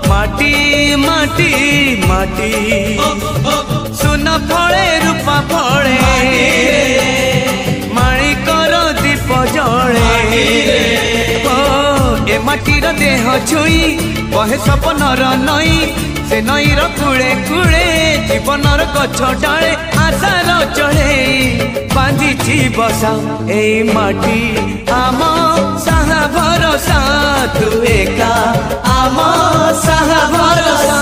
माटी माटी माटी सुन फले रूपा फले माणिकर दीप जले ए माटीर देह छुई बहे सपनर नई से नईर कूले कूले जीवनर गछ डाले आशार चढ़े बांधी बसा ए माटी आम साहा भरसा तू एका आम साहा भरसा।